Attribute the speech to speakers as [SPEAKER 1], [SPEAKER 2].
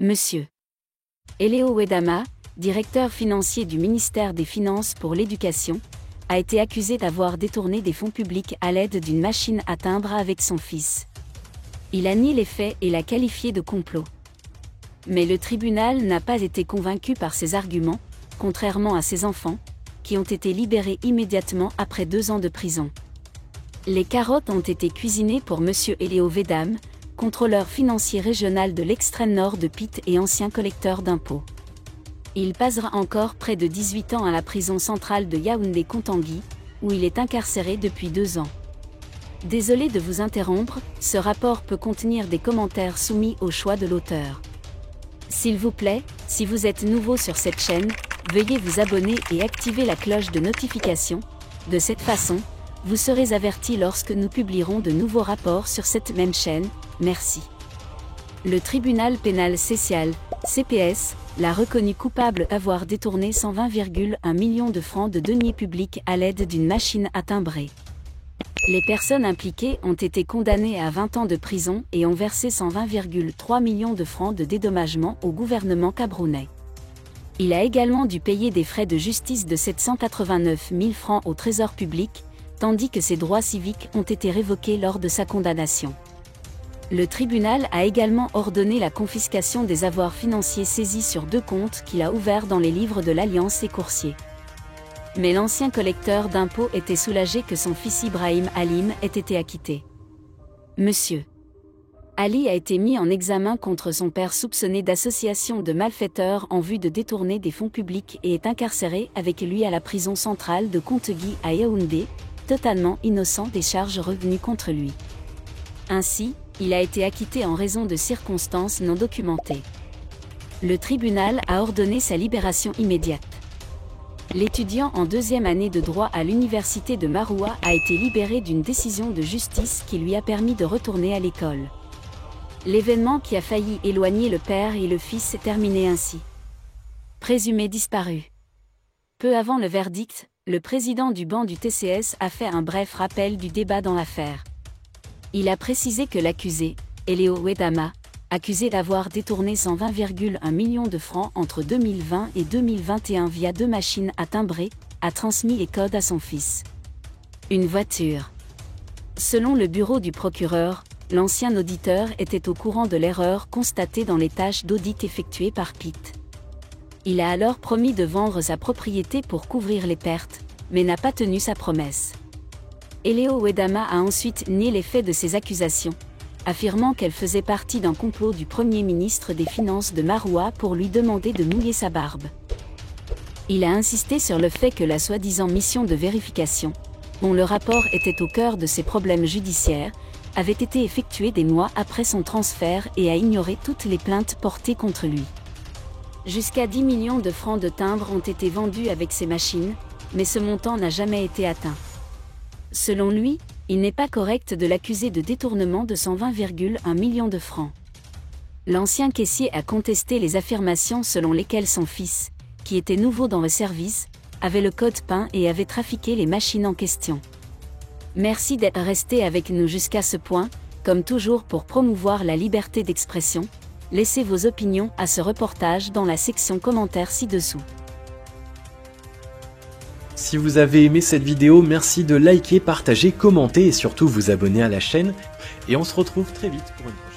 [SPEAKER 1] Monsieur Elio Uedama, directeur financier du ministère des Finances pour l'Éducation, a été accusé d'avoir détourné des fonds publics à l'aide d'une machine à timbre avec son fils. Il a nié les faits et l'a qualifié de complot. Mais le tribunal n'a pas été convaincu par ses arguments, contrairement à ses enfants, qui ont été libérés immédiatement après 2 ans de prison. Les carottes ont été cuisinées pour Monsieur Elio Uedama, contrôleur financier régional de l'extrême nord de Pitt et ancien collecteur d'impôts. Il passera encore près de 18 ans à la prison centrale de Yaoundé-Kontangui, où il est incarcéré depuis 2 ans. Désolé de vous interrompre, ce rapport peut contenir des commentaires soumis au choix de l'auteur. S'il vous plaît, si vous êtes nouveau sur cette chaîne, veuillez vous abonner et activer la cloche de notification. De cette façon, vous serez averti lorsque nous publierons de nouveaux rapports sur cette même chaîne. Merci. Le tribunal pénal spécial, CPS, l'a reconnu coupable d'avoir détourné 120,1 millions de francs de deniers publics à l'aide d'une machine à timbrer. Les personnes impliquées ont été condamnées à 20 ans de prison et ont versé 120,3 millions de francs de dédommagement au gouvernement camerounais. Il a également dû payer des frais de justice de 789 000 francs au trésor public, tandis que ses droits civiques ont été révoqués lors de sa condamnation. Le tribunal a également ordonné la confiscation des avoirs financiers saisis sur 2 comptes qu'il a ouverts dans les livres de l'Alliance et coursiers. Mais l'ancien collecteur d'impôts était soulagé que son fils Ibrahim Halim ait été acquitté. Monsieur Ali a été mis en examen contre son père soupçonné d'association de malfaiteurs en vue de détourner des fonds publics et est incarcéré avec lui à la prison centrale de Kontangui à Yaoundé, totalement innocent des charges revenues contre lui. Ainsi, il a été acquitté en raison de circonstances non documentées. Le tribunal a ordonné sa libération immédiate. L'étudiant en 2e année de droit à l'université de Maroua a été libéré d'une décision de justice qui lui a permis de retourner à l'école. L'événement qui a failli éloigner le père et le fils s'est terminé ainsi. Présumé disparu. Peu avant le verdict, le président du banc du TCS a fait un bref rappel du débat dans l'affaire. Il a précisé que l'accusé, Elio Uedama, accusé d'avoir détourné 120,1 millions de francs entre 2020 et 2021 via 2 machines à timbrer, a transmis les codes à son fils. Une voiture. Selon le bureau du procureur, l'ancien auditeur était au courant de l'erreur constatée dans les tâches d'audit effectuées par Pitt. Il a alors promis de vendre sa propriété pour couvrir les pertes, mais n'a pas tenu sa promesse. Elio Uedama a ensuite nié les faits de ces accusations, affirmant qu'elle faisait partie d'un complot du Premier ministre des Finances de Maroua pour lui demander de mouiller sa barbe. Il a insisté sur le fait que la soi-disant mission de vérification, dont le rapport était au cœur de ses problèmes judiciaires, avait été effectuée des mois après son transfert et a ignoré toutes les plaintes portées contre lui. Jusqu'à 10 millions de francs de timbres ont été vendus avec ces machines, mais ce montant n'a jamais été atteint. Selon lui, il n'est pas correct de l'accuser de détournement de 120,1 millions de francs. L'ancien caissier a contesté les affirmations selon lesquelles son fils, qui était nouveau dans le service, avait le code PIN et avait trafiqué les machines en question. Merci d'être resté avec nous jusqu'à ce point, comme toujours pour promouvoir la liberté d'expression. Laissez vos opinions à ce reportage dans la section commentaires ci-dessous.
[SPEAKER 2] Si vous avez aimé cette vidéo, merci de liker, partager, commenter et surtout vous abonner à la chaîne. Et on se retrouve très vite pour une prochaine.